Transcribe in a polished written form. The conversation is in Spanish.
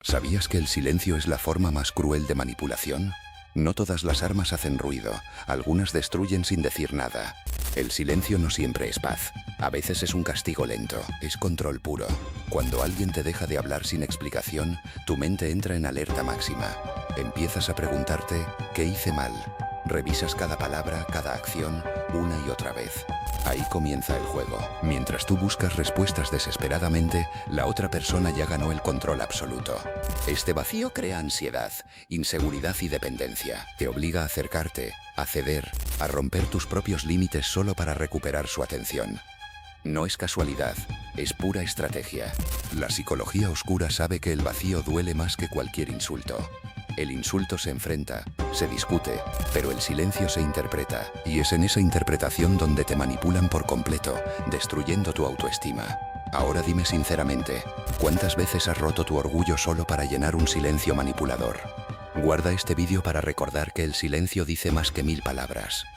¿Sabías que el silencio es la forma más cruel de manipulación? No todas las armas hacen ruido, algunas destruyen sin decir nada. El silencio no siempre es paz, a veces es un castigo lento, es control puro. Cuando alguien te deja de hablar sin explicación, tu mente entra en alerta máxima. Empiezas a preguntarte, ¿qué hice mal? Revisas cada palabra, cada acción, una y otra vez. Ahí comienza el juego. Mientras tú buscas respuestas desesperadamente, la otra persona ya ganó el control absoluto. Este vacío crea ansiedad, inseguridad y dependencia. Te obliga a acercarte, a ceder, a romper tus propios límites solo para recuperar su atención. No es casualidad, es pura estrategia. La psicología oscura sabe que el vacío duele más que cualquier insulto. El insulto se enfrenta, se discute, pero el silencio se interpreta. Y es en esa interpretación donde te manipulan por completo, destruyendo tu autoestima. Ahora dime sinceramente, ¿cuántas veces has roto tu orgullo solo para llenar un silencio manipulador? Guarda este vídeo para recordar que el silencio dice más que 1000 palabras.